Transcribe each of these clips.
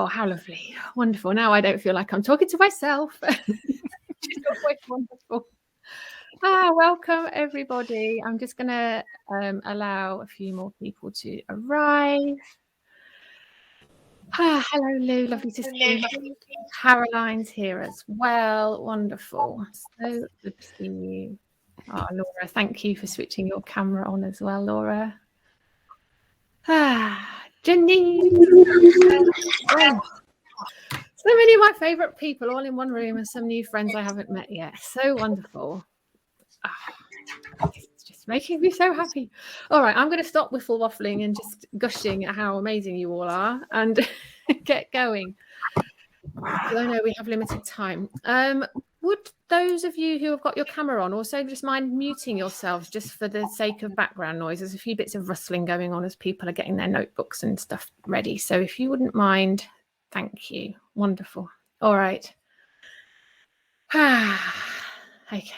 Oh, how lovely. Wonderful. Now I don't feel like I'm talking to myself. It's always wonderful. Welcome everybody. I'm just going to allow a few more people to arrive. Hello Lou, lovely to see you. Caroline's here as well. Wonderful. So good to see you. Oh, Laura, thank you for switching your camera on as well, Laura. Janine. So many of my favourite people all in one room and some new friends I haven't met yet. So wonderful. It's just making me so happy. All right, I'm going to stop whiffle waffling and just gushing at how amazing you all are and get going. Because I know we have limited time. Would those of you who have got your camera on also just mind muting yourselves just for the sake of background noise? There's a few bits of rustling going on as people are getting their notebooks and stuff ready. So if you wouldn't mind, thank you. Wonderful. All right. Okay.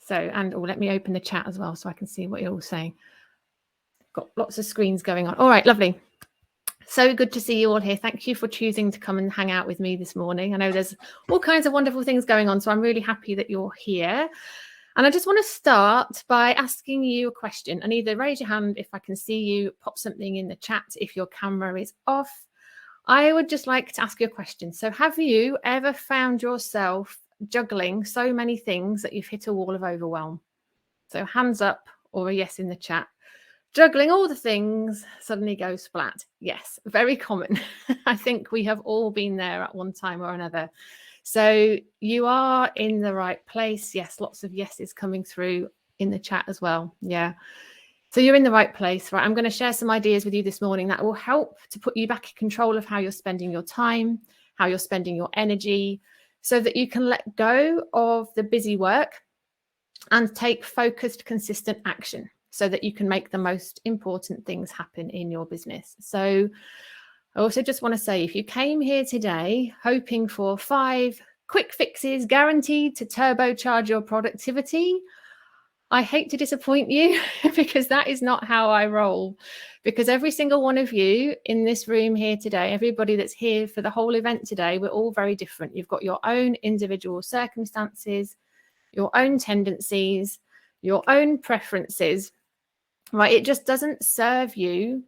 So, and let me open the chat as well so I can see what you're all saying. Got lots of screens going on. All right, lovely. So good to see you all here. Thank you for choosing to come and hang out with me this morning. I know there's all kinds of wonderful things going on, so I'm really happy that you're here. And I just want to start by asking you a question. And either raise your hand if I can see you, pop something in the chat if your camera is off. I would just like to ask you a question. So have you ever found yourself juggling so many things that you've hit a wall of overwhelm? So hands up or a yes in the chat. Juggling all the things suddenly goes flat. Yes, very common. I think we have all been there at one time or another. So you are in the right place. Yes, lots of yeses coming through in the chat as well. Yeah. So you're in the right place, right? I'm going to share some ideas with you this morning that will help to put you back in control of how you're spending your time, how you're spending your energy, so that you can let go of the busy work and take focused, consistent action so that you can make the most important things happen in your business. So I also just want to say, if you came here today hoping for 5 quick fixes guaranteed to turbocharge your productivity, I hate to disappoint you because that is not how I roll. Because every single one of you in this room here today, everybody that's here for the whole event today, we're all very different. You've got your own individual circumstances, your own tendencies, your own preferences, right? It just doesn't serve you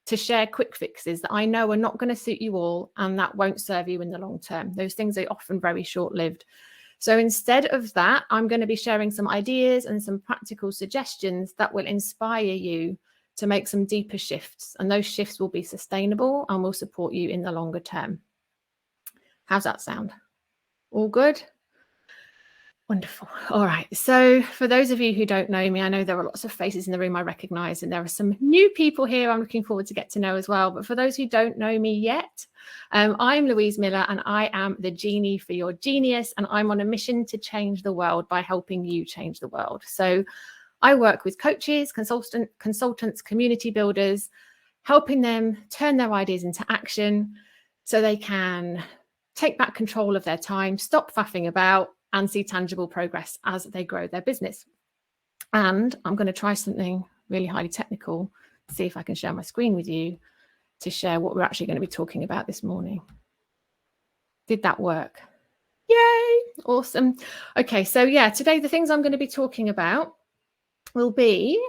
to share quick fixes that I know are not going to suit you all, and that won't serve you in the long term. Those things are often very short-lived. So instead of that, I'm going to be sharing some ideas and some practical suggestions that will inspire you to make some deeper shifts. And those shifts will be sustainable and will support you in the longer term. How's that sound? All good? Wonderful. All right. So for those of you who don't know me, I know there are lots of faces in the room I recognize, and there are some new people here I'm looking forward to get to know as well. But for those who don't know me yet, I'm Louise Miller, and I am the genie for your genius. And I'm on a mission to change the world by helping you change the world. So I work with coaches, consultants, community builders, helping them turn their ideas into action so they can take back control of their time, stop faffing about, and see tangible progress as they grow their business. And I'm going to try something really highly technical, see if I can share my screen with you to share what we're actually going to be talking about this morning. Did that work? Yay! Awesome. Okay, so yeah, today the things I'm going to be talking about will be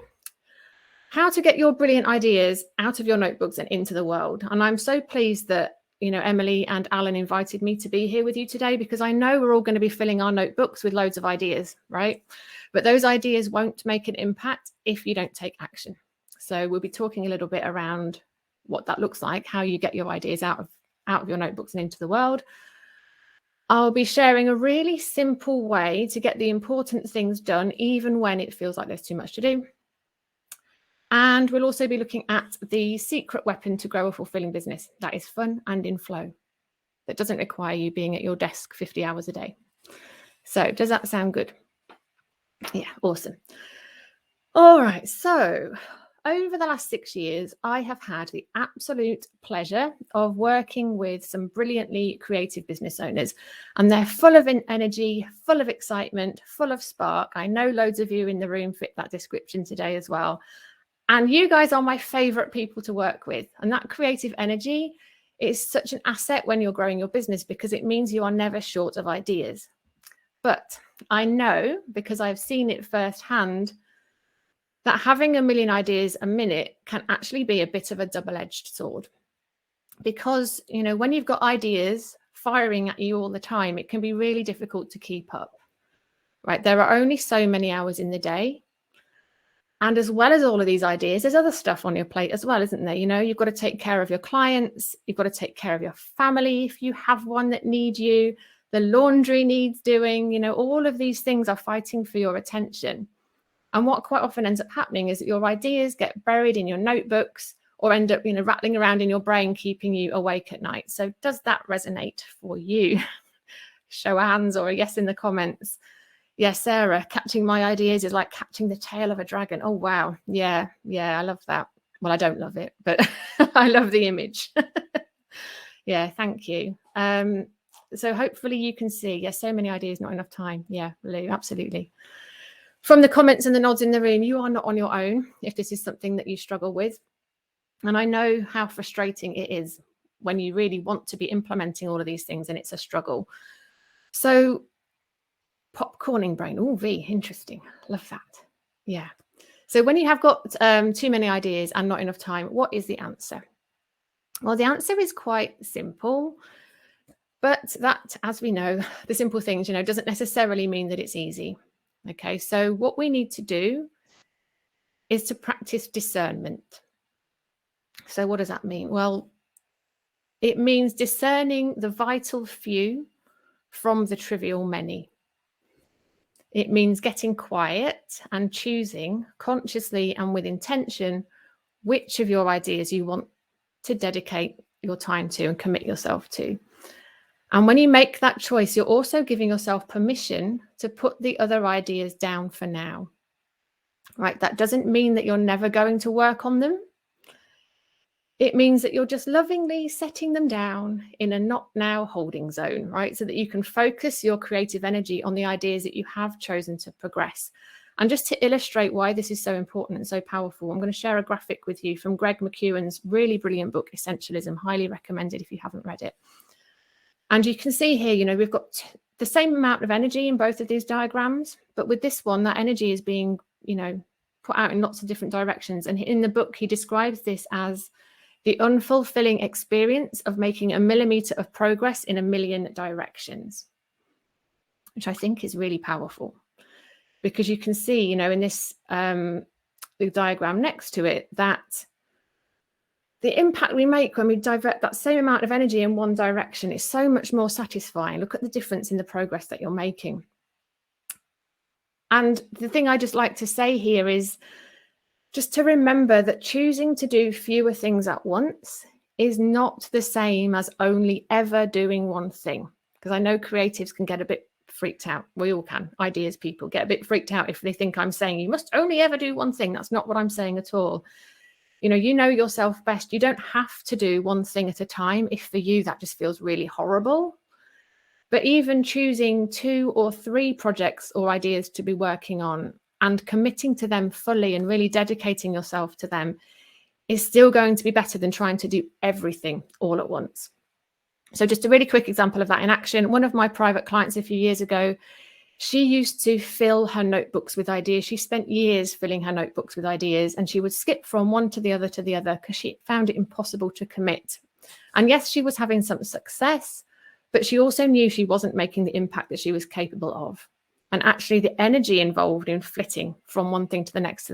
how to get your brilliant ideas out of your notebooks and into the world. And I'm so pleased that Emily and Alan invited me to be here with you today, because I know we're all going to be filling our notebooks with loads of ideas, right? But those ideas won't make an impact if you don't take action. So we'll be talking a little bit around what that looks like, how you get your ideas out of your notebooks and into the world. I'll be sharing a really simple way to get the important things done, even when it feels like there's too much to do. And we'll also be looking at the secret weapon to grow a fulfilling business that is fun and in flow, that doesn't require you being at your desk 50 hours a day. So does that sound good? Yeah, awesome. All right, so over the last 6 years, I have had the absolute pleasure of working with some brilliantly creative business owners, and they're full of energy, full of excitement, full of spark. I know loads of you in the room fit that description today as well. And you guys are my favorite people to work with. And that creative energy It's such an asset when you're growing your business because it means you are never short of ideas. But I know, because I've seen it firsthand, that having a million ideas a minute can actually be a bit of a double-edged sword. Because, you know, when you've got ideas firing at you all the time, it can be really difficult to keep up, right? There are only so many hours in the day. And as well as all of these ideas, there's other stuff on your plate as well, isn't there? You know, you've got to take care of your clients. You've got to take care of your family if you have one that needs you. The laundry needs doing. You know, all of these things are fighting for your attention. And what quite often ends up happening is that your ideas get buried in your notebooks or end up, you know, rattling around in your brain, keeping you awake at night. So does that resonate for you? Show of hands or a yes in the comments. Yes, Sarah, catching my ideas is like catching the tail of a dragon. Oh, wow. Yeah, I love that. Well, I don't love it, but I love the image. Yeah, thank you. So hopefully you can see, yes, so many ideas, not enough time. Yeah, Lou, absolutely. From the comments and the nods in the room, you are not on your own if this is something that you struggle with. And I know how frustrating it is when you really want to be implementing all of these things and it's a struggle. So popcorning brain. Oh, V, interesting. Love that. Yeah. So when you have got too many ideas and not enough time, what is the answer? Well, the answer is quite simple, but that, as we know, the simple things, you know, doesn't necessarily mean that it's easy. Okay. So what we need to do is to practice discernment. So what does that mean? Well, it means discerning the vital few from the trivial many. It means getting quiet and choosing consciously and with intention which of your ideas you want to dedicate your time to and commit yourself to. And when you make that choice, you're also giving yourself permission to put the other ideas down for now. Right? That doesn't mean that you're never going to work on them. It means that you're just lovingly setting them down in a not now holding zone, right? So that you can focus your creative energy on the ideas that you have chosen to progress. And just to illustrate why this is so important and so powerful, I'm going to share a graphic with you from Greg McKeown's really brilliant book, Essentialism. Highly recommended if you haven't read it. And you can see here, you know, we've got the same amount of energy in both of these diagrams, but with this one, that energy is being, you know, put out in lots of different directions. And in the book, he describes this as the unfulfilling experience of making a millimeter of progress in a million directions, which I think is really powerful because you can see, you know, in this the diagram next to it, that the impact we make when we divert that same amount of energy in one direction is so much more satisfying. Look at the difference in the progress that you're making. And the thing I just like to say here is just to remember that choosing to do fewer things at once is not the same as only ever doing one thing. Because I know creatives can get a bit freaked out. We all can. Ideas people get a bit freaked out if they think I'm saying you must only ever do one thing. That's not what I'm saying at all. You know yourself best. You don't have to do one thing at a time if for you that just feels really horrible. But even choosing 2 or 3 projects or ideas to be working on and committing to them fully and really dedicating yourself to them is still going to be better than trying to do everything all at once. So just a really quick example of that in action. One of my private clients a few years ago, she used to fill her notebooks with ideas. She spent years filling her notebooks with ideas, and she would skip from one to the other because she found it impossible to commit. And yes, she was having some success, but she also knew she wasn't making the impact that she was capable of. And actually the energy involved in flitting from one thing to the next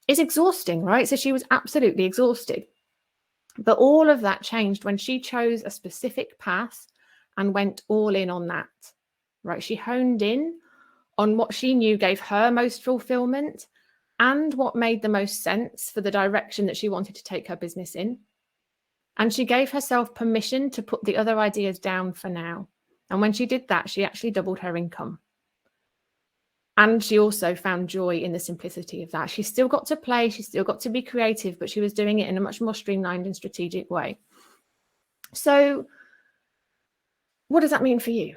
is exhausting, right? So she was absolutely exhausted. But all of that changed when she chose a specific path and went all in on that, right? She honed in on what she knew gave her most fulfillment and what made the most sense for the direction that she wanted to take her business in. And she gave herself permission to put the other ideas down for now. And when she did that, she actually doubled her income. And she also found joy in the simplicity of that. She still got to play, she still got to be creative, but she was doing it in a much more streamlined and strategic way. So what does that mean for you?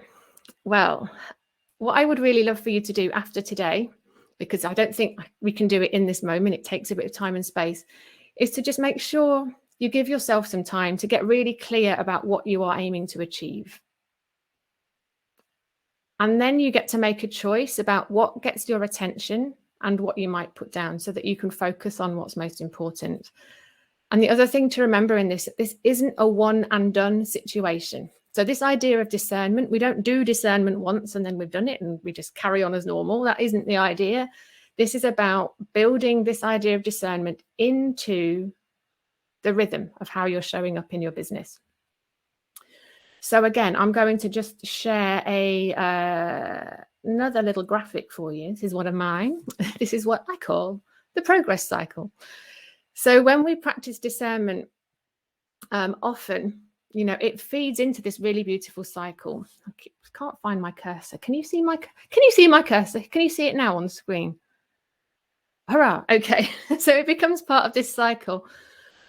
Well, what I would really love for you to do after today, because I don't think we can do it in this moment, it takes a bit of time and space, is to just make sure you give yourself some time to get really clear about what you are aiming to achieve. And then you get to make a choice about what gets your attention and what you might put down so that you can focus on what's most important. And the other thing to remember in this isn't a one and done situation. So this idea of discernment, we don't do discernment once and then we've done it and we just carry on as normal. That isn't the idea. This is about building this idea of discernment into the rhythm of how you're showing up in your business. So again, I'm going to just share another little graphic for you. This is one of mine. This is what I call the progress cycle. So when we practice discernment, often, it feeds into this really beautiful cycle. I can't find my cursor. Can you see my cursor? Can you see it now on the screen? Hurrah. Okay. So it becomes part of this cycle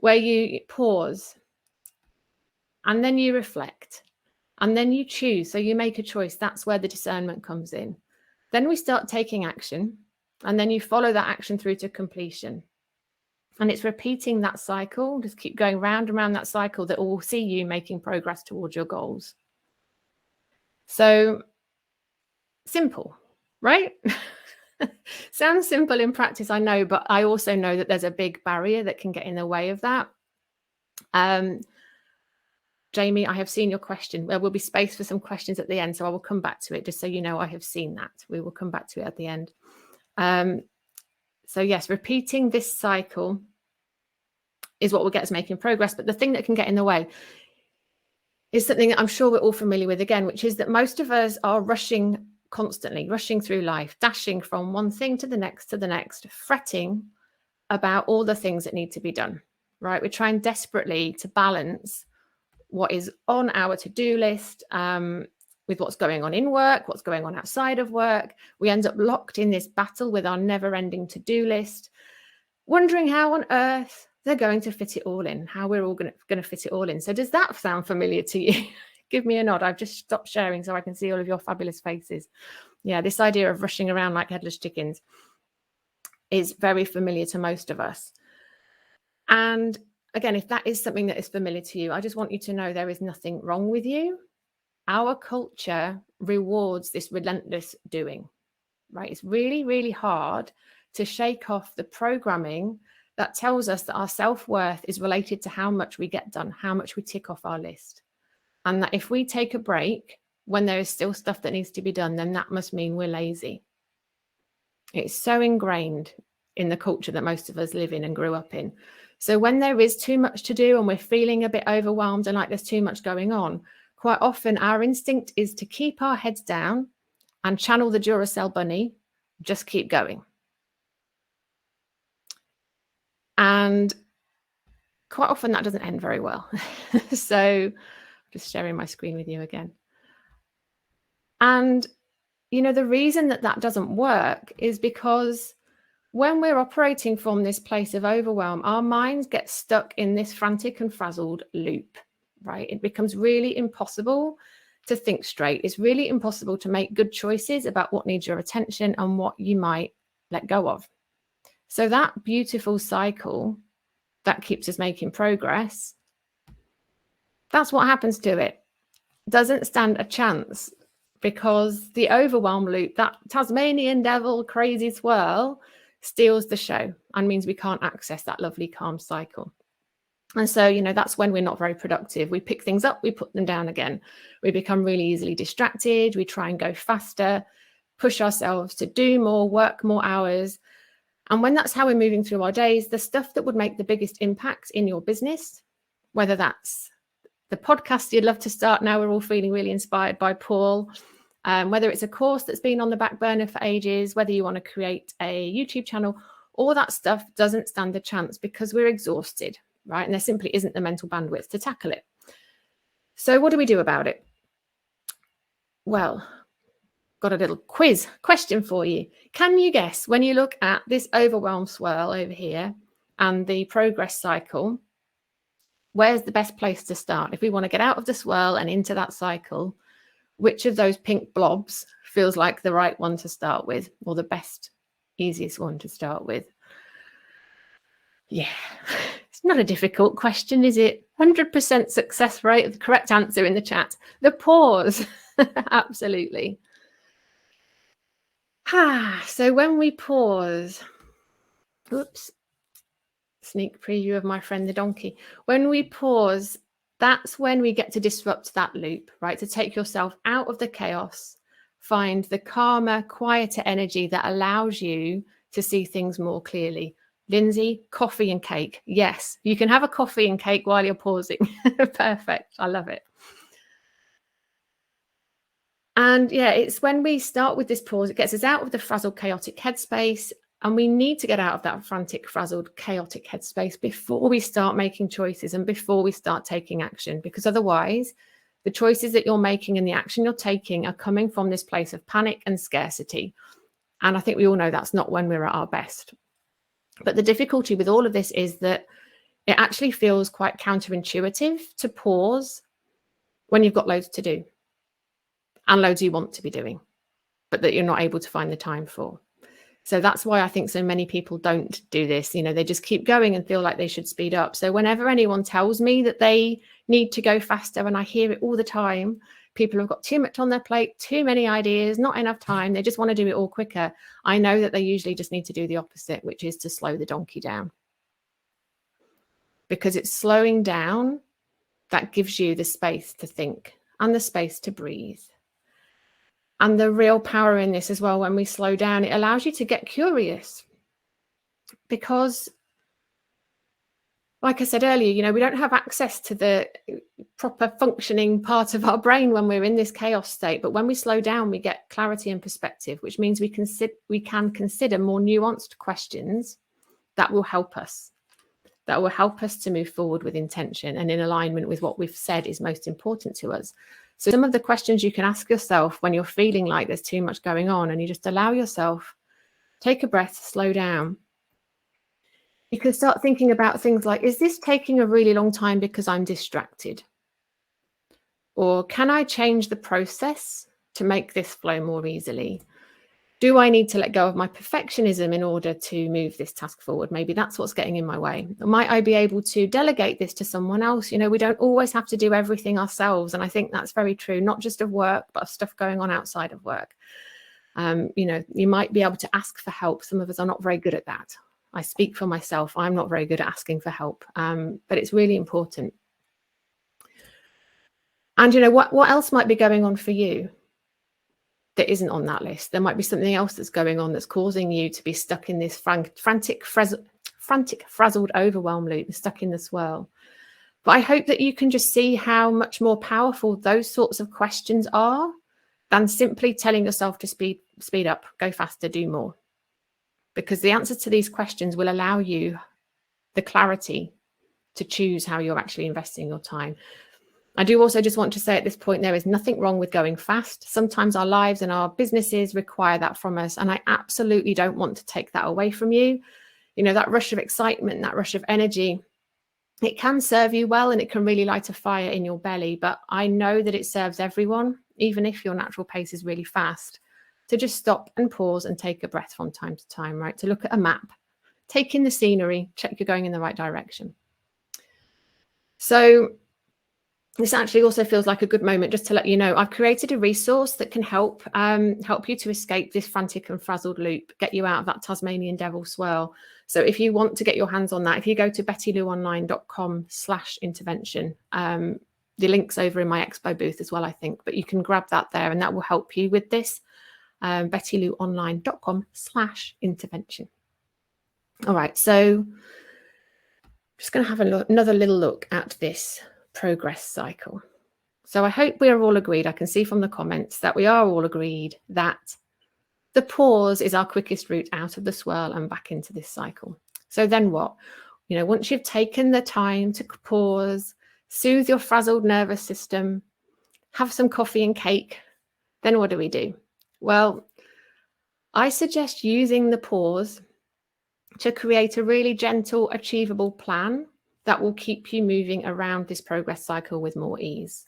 where you pause and then you reflect and then you choose. So you make a choice. That's where the discernment comes in. Then we start taking action and then you follow that action through to completion. And it's repeating that cycle. Just keep going round and round that cycle that will see you making progress towards your goals. So simple, right? Sounds simple in practice, I know, but I also know that there's a big barrier that can get in the way of that. Jamie, I have seen your question. There will be space for some questions at the end, so I will come back to it, just so you know I have seen that. We will come back to it at the end. So yes, repeating this cycle is what will get us making progress. But the thing that can get in the way is something that I'm sure we're all familiar with again, which is that most of us are constantly rushing through life, dashing from one thing to the next, fretting about all the things that need to be done, right? We're trying desperately to balance what is on our to-do list with what's going on in work, what's going on outside of work. We end up locked in this battle with our never-ending to-do list, wondering how on earth they're going to fit it all in, how we're all going to fit it all in. So does that sound familiar to you? Give me a nod. I've just stopped sharing so I can see all of your fabulous faces. Yeah, this idea of rushing around like headless chickens is very familiar to most of us. And again, if that is something that is familiar to you, I just want you to know there is nothing wrong with you. Our culture rewards this relentless doing, right? It's really, really hard to shake off the programming that tells us that our self-worth is related to how much we get done, how much we tick off our list. And that if we take a break when there is still stuff that needs to be done, then that must mean we're lazy. It's so ingrained in the culture that most of us live in and grew up in. So when there is too much to do and we're feeling a bit overwhelmed and like there's too much going on, quite often our instinct is to keep our heads down and channel the Duracell bunny, just keep going. And quite often that doesn't end very well. So just sharing my screen with you again. And, the reason that doesn't work is because when we're operating from this place of overwhelm, our minds get stuck in this frantic and frazzled loop, right? It becomes really impossible to think straight. It's really impossible to make good choices about what needs your attention and what you might let go of. So that beautiful cycle that keeps us making progress, that's what happens to it. Doesn't stand a chance because the overwhelm loop, that Tasmanian devil crazy swirl, steals the show and means we can't access that lovely calm cycle. And so, that's when we're not very productive. We pick things up, we put them down again. We become really easily distracted. We try and go faster, push ourselves to do more, work more hours. And when that's how we're moving through our days, the stuff that would make the biggest impact in your business, whether that's the podcast you'd love to start now, we're all feeling really inspired by Paul, whether it's a course that's been on the back burner for ages, whether you want to create a YouTube channel, all that stuff doesn't stand a chance because we're exhausted, right? And there simply isn't the mental bandwidth to tackle it. So what do we do about it? Well, got a little quiz question for you. Can you guess, when you look at this overwhelm swirl over here and the progress cycle, where's the best place to start? If we want to get out of the swirl and into that cycle, which of those pink blobs feels like the right one to start with, or the best, easiest one to start with? Yeah, it's Not a difficult question, is it? 100% success rate of the correct answer in the chat. The pause. Absolutely. So when we pause, oops, sneak preview of my friend the donkey. When we pause, that's when we get to disrupt that loop, right? To take yourself out of the chaos, find the calmer, quieter energy that allows you to see things more clearly. Lindsay, coffee and cake. Yes, you can have a coffee and cake while you're pausing. Perfect. I love it. And yeah, it's when we start with this pause, it gets us out of the frazzled, chaotic headspace. And we need to get out of that frantic, frazzled, chaotic headspace before we start making choices and before we start taking action, because otherwise the choices that you're making and the action you're taking are coming from this place of panic and scarcity. And I think we all know that's not when we're at our best. But the difficulty with all of this is that it actually feels quite counterintuitive to pause when you've got loads to do and loads you want to be doing, but that you're not able to find the time for. So that's why I think so many people don't do this. You know, they just keep going and feel like they should speed up. So whenever anyone tells me that they need to go faster, and I hear it all the time, people have got too much on their plate, too many ideas, not enough time, they just want to do it all quicker. I know that they usually just need to do the opposite, which is to slow the donkey down. Because it's slowing down that gives you the space to think and the space to breathe. And the real power in this as well, when we slow down, it allows you to get curious. Because, like I said earlier, you know, we don't have access to the proper functioning part of our brain when we're in this chaos state. But when we slow down, we get clarity and perspective, which means we can consider more nuanced questions that will help us. That will help us to move forward with intention and in alignment with what we've said is most important to us. So some of the questions you can ask yourself when you're feeling like there's too much going on, and you just allow yourself, take a breath, slow down. You can start thinking about things like, is this taking a really long time because I'm distracted? Or can I change the process to make this flow more easily? Do I need to let go of my perfectionism in order to move this task forward? Maybe that's what's getting in my way. Might I be able to delegate this to someone else? You know, we don't always have to do everything ourselves. And I think that's very true, not just of work, but of stuff going on outside of work. You know, you might be able to ask for help. Some of us are not very good at that. I speak for myself. I'm not very good at asking for help, but it's really important. And, you know, what else might be going on for you that isn't on that list? There might be something else that's going on that's causing you to be stuck in this frantic, frazzled overwhelm loop, stuck in the swirl. But I hope that you can just see how much more powerful those sorts of questions are than simply telling yourself to speed up, go faster, do more. Because the answers to these questions will allow you the clarity to choose how you're actually investing your time. I do also just want to say at this point, there is nothing wrong with going fast. Sometimes our lives and our businesses require that from us. And I absolutely don't want to take that away from you. You know, that rush of excitement, that rush of energy, it can serve you well and it can really light a fire in your belly. But I know that it serves everyone, even if your natural pace is really fast, to just stop and pause and take a breath from time to time, right? To look at a map, take in the scenery, check you're going in the right direction. So this actually also feels like a good moment just to let you know I've created a resource that can help you to escape this frantic and frazzled loop, get you out of that Tasmanian devil swirl. So if you want to get your hands on that, if you go to bettylouonline.com/intervention, the link's over in my expo booth as well, I think, but you can grab that there and that will help you with this. bettylouonline.com/intervention. All right, so I'm just going to have another little look at this progress cycle. So I hope we are all agreed. I can see from the comments that we are all agreed that the pause is our quickest route out of the swirl and back into this cycle. So then what? You know, once you've taken the time to pause, soothe your frazzled nervous system, have some coffee and cake, then what do we do? Well, I suggest using the pause to create a really gentle, achievable plan that will keep you moving around this progress cycle with more ease.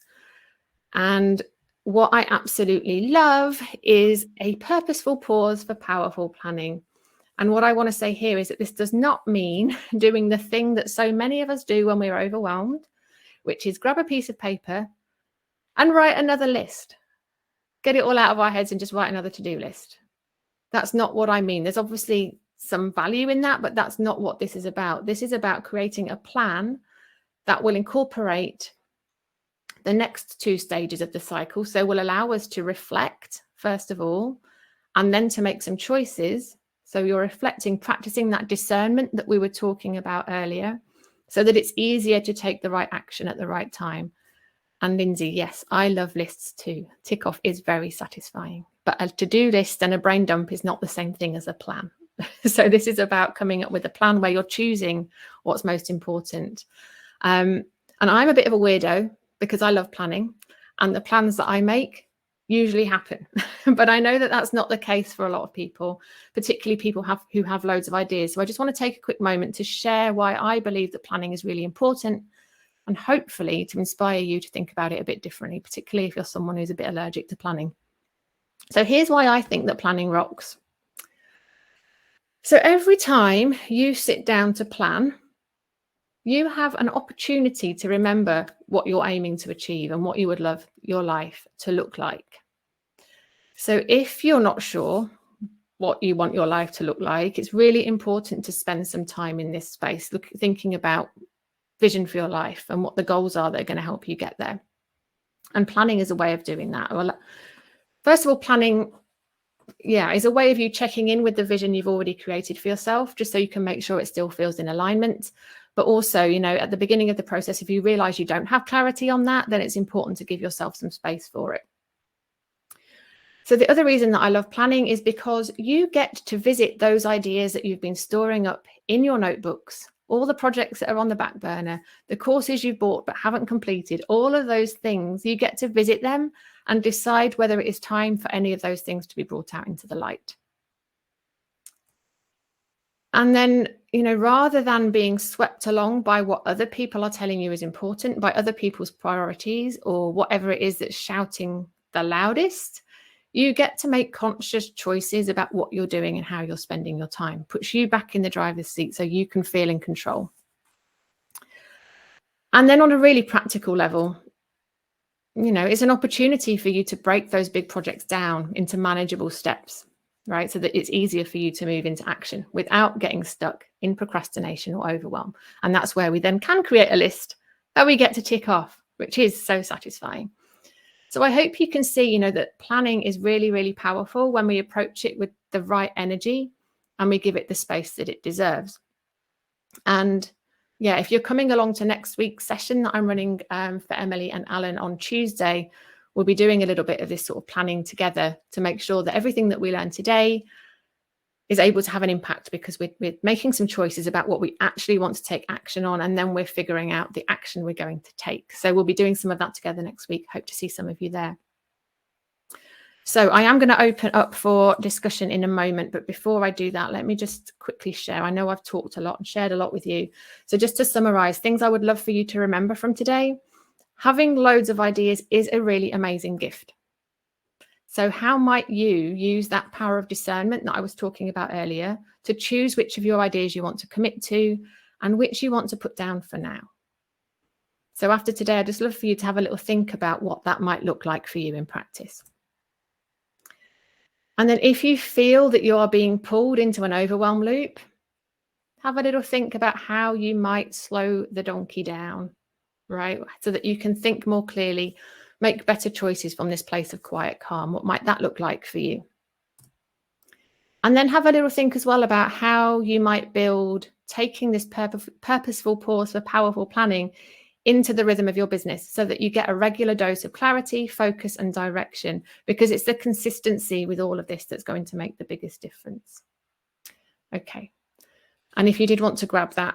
And what I absolutely love is a purposeful pause for powerful planning. And what I want to say here is that this does not mean doing the thing that so many of us do when we're overwhelmed, which is grab a piece of paper and write another list. Get it all out of our heads and just write another to-do list. That's not what I mean. There's obviously some value in that, but that's not what this is about. This is about creating a plan that will incorporate the next 2 stages of the cycle. So will allow us to reflect, first of all, and then to make some choices. So you're reflecting, practicing that discernment that we were talking about earlier, so that it's easier to take the right action at the right time. And Lindsay, yes, I love lists too. Tick off is very satisfying. But a to-do list and a brain dump is not the same thing as a plan. So this is about coming up with a plan where you're choosing what's most important. And I'm a bit of a weirdo because I love planning, and the plans that I make usually happen. But I know that that's not the case for a lot of people, particularly people who have loads of ideas. So I just want to take a quick moment to share why I believe that planning is really important, and hopefully to inspire you to think about it a bit differently, particularly if you're someone who's a bit allergic to planning. So here's why I think that planning rocks. So every time you sit down to plan, you have an opportunity to remember what you're aiming to achieve and what you would love your life to look like. So if you're not sure what you want your life to look like, it's really important to spend some time in this space, thinking about vision for your life and what the goals are that are going to help you get there. And planning is a way of doing that. Well, first of all, planning, is a way of you checking in with the vision you've already created for yourself, just so you can make sure it still feels in alignment. But also, at the beginning of the process, if you realize you don't have clarity on that, then it's important to give yourself some space for it. So the other reason that I love planning is because you get to visit those ideas that you've been storing up in your notebooks, all the projects that are on the back burner, the courses you've bought but haven't completed, all of those things, you get to visit them and decide whether it is time for any of those things to be brought out into the light. And then, rather than being swept along by what other people are telling you is important, by other people's priorities or whatever it is that's shouting the loudest, you get to make conscious choices about what you're doing and how you're spending your time. Puts you back in the driver's seat so you can feel in control. And then on a really practical level, it's an opportunity for you to break those big projects down into manageable steps, right? So that it's easier for you to move into action without getting stuck in procrastination or overwhelm. And that's where we then can create a list that we get to tick off, which is so satisfying. So I hope you can see, that planning is really, really powerful when we approach it with the right energy and we give it the space that it deserves. And if you're coming along to next week's session that I'm running for Emily and Alan on Tuesday, we'll be doing a little bit of this sort of planning together to make sure that everything that we learn today is able to have an impact, because we're making some choices about what we actually want to take action on, and then we're figuring out the action we're going to take. So we'll be doing some of that together next week. Hope to see some of you there. So I am going to open up for discussion in a moment, but before I do that, let me just quickly share. I know I've talked a lot and shared a lot with you. So just to summarize, things I would love for you to remember from today: having loads of ideas is a really amazing gift. So how might you use that power of discernment that I was talking about earlier to choose which of your ideas you want to commit to and which you want to put down for now? So after today, I'd just love for you to have a little think about what that might look like for you in practice. And then if you feel that you are being pulled into an overwhelm loop, have a little think about how you might slow the donkey down, right? So that you can think more clearly, make better choices from this place of quiet calm. What might that look like for you? And then have a little think as well about how you might build taking this purposeful pause for powerful planning into the rhythm of your business, so that you get a regular dose of clarity, focus, and direction, because it's the consistency with all of this that's going to make the biggest difference. Okay. And if you did want to grab that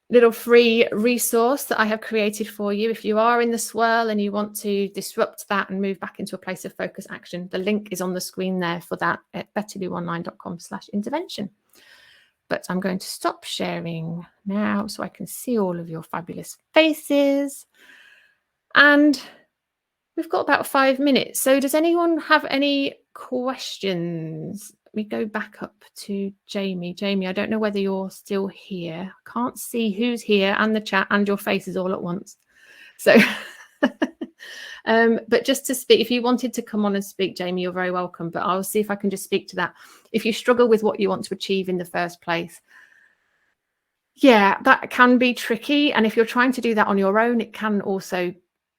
little free resource that I have created for you, if you are in the swirl and you want to disrupt that and move back into a place of focus action, the link is on the screen there for that at betterdoonline.com/intervention. But I'm going to stop sharing now so I can see all of your fabulous faces. And we've got about 5 minutes. So does anyone have any questions let me go back up to Jamie. Jamie, I don't know whether you're still here. I can't see who's here and the chat and your faces all at once. So, but just to speak, if you wanted to come on and speak, Jamie, you're very welcome. But I'll see if I can just speak to that. If you struggle with what you want to achieve in the first place, yeah, that can be tricky. And if you're trying to do that on your own, it can also,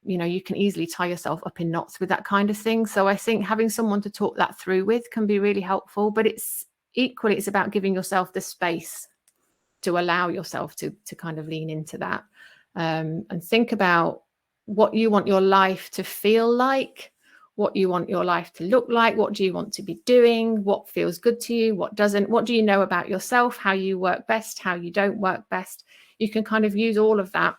you can easily tie yourself up in knots with that kind of thing. So I think having someone to talk that through with can be really helpful. But it's about giving yourself the space to allow yourself to kind of lean into that, and think about what you want your life to feel like, what you want your life to look like, what do you want to be doing, what feels good to you, what doesn't, what do you know about yourself, how you work best, how you don't work best. You can kind of use all of that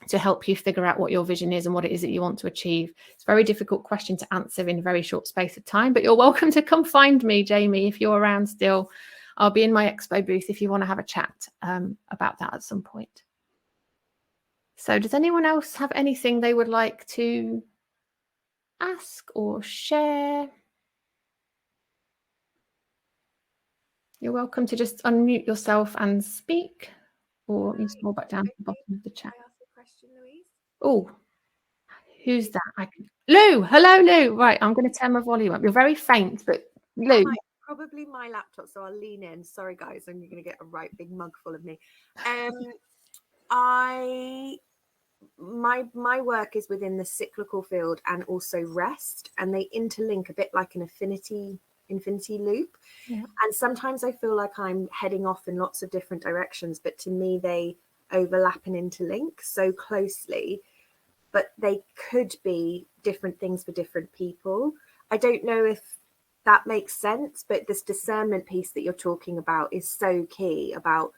to help you figure out what your vision is and what it is that you want to achieve. It's a very difficult question to answer in a very short space of time, but you're welcome to come find me, Jamie, if you're around still. I'll be in my expo booth if you want to have a chat about that at some point. So does anyone else have anything they would like to ask or share? You're welcome to just unmute yourself and speak, or you scroll back down to the bottom of the chat. Can I ask a question, Louise? Oh, who's that? Lou. Hello, Lou. Right, I'm going to turn my volume up. You're very faint, but Lou. Probably my laptop, so I'll lean in. Sorry, guys, I'm going to get a right big mug full of me. My work is within the cyclical field and also rest, and they interlink a bit like an infinity loop. Yeah. And sometimes I feel like I'm heading off in lots of different directions, but to me they overlap and interlink so closely, but they could be different things for different people. I don't know if that makes sense, but this discernment piece that you're talking about is so key, about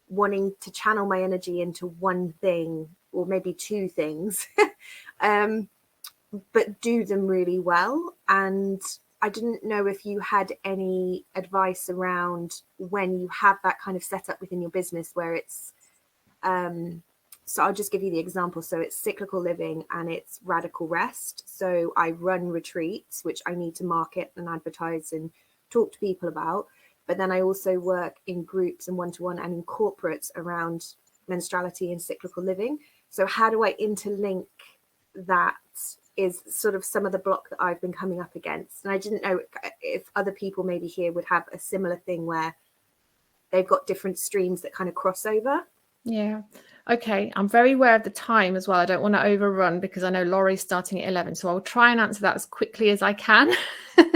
wanting to channel my energy into one thing or maybe two things, but do them really well. And I didn't know if you had any advice around when you have that kind of setup within your business where it's, so I'll just give you the example. So it's cyclical living and it's radical rest. So I run retreats, which I need to market and advertise and talk to people about. But then I also work in groups and one-to-one and in corporates around menstruality and cyclical living. So how do I interlink that is sort of some of the block that I've been coming up against. And I didn't know if other people maybe here would have a similar thing where they've got different streams that kind of cross over. Yeah. Okay. I'm very aware of the time as well. I don't want to overrun because I know Laurie's starting at 11. So I'll try and answer that as quickly as I can.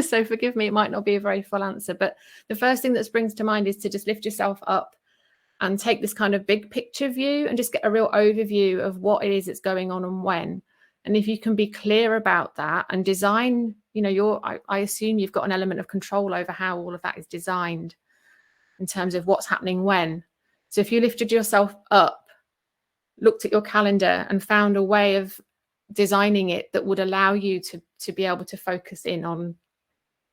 So forgive me, it might not be a very full answer. But the first thing that springs to mind is to just lift yourself up and take this kind of big picture view and just get a real overview of what it is that's going on and when. And if you can be clear about that and design, I assume you've got an element of control over how all of that is designed in terms of what's happening when. So if you lifted yourself up, looked at your calendar and found a way of designing it that would allow you to be able to focus in on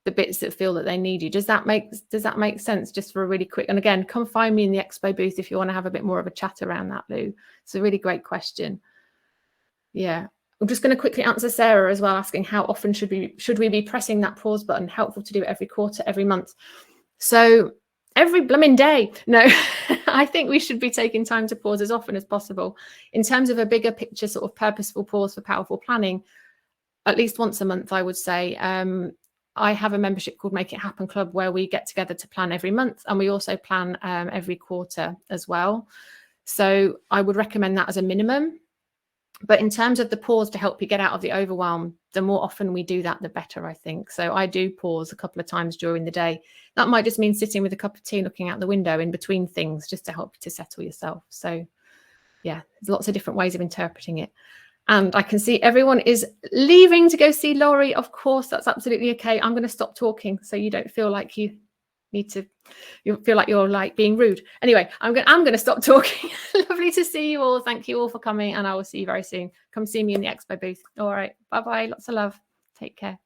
the bits that feel that they need you. Does that make sense? Just for a really quick, and again, come find me in the expo booth if you want to have a bit more of a chat around that, Lou. It's a really great question. Yeah. I'm just going to quickly answer Sarah as well, asking how often should we be pressing that pause button? Helpful to do it every quarter, every month. So every blooming day. No, I think we should be taking time to pause as often as possible. In terms of a bigger picture, sort of purposeful pause for powerful planning, at least once a month, I would say. I have a membership called Make It Happen Club where we get together to plan every month, and we also plan every quarter as well. So I would recommend that as a minimum. But in terms of the pause to help you get out of the overwhelm, the more often we do that, the better, I think. So I do pause a couple of times during the day. That might just mean sitting with a cup of tea, looking out the window in between things, just to help you to settle yourself. So yeah, there's lots of different ways of interpreting it. And I can see everyone is leaving to go see Laurie. Of course, that's absolutely okay. I'm going to stop talking so you don't feel like you feel like you're like being rude. Anyway, I'm going to stop talking. Lovely to see you all. Thank you all for coming, and I will see you very soon. Come see me in the expo booth. All right. Bye-bye. Lots of love. Take care.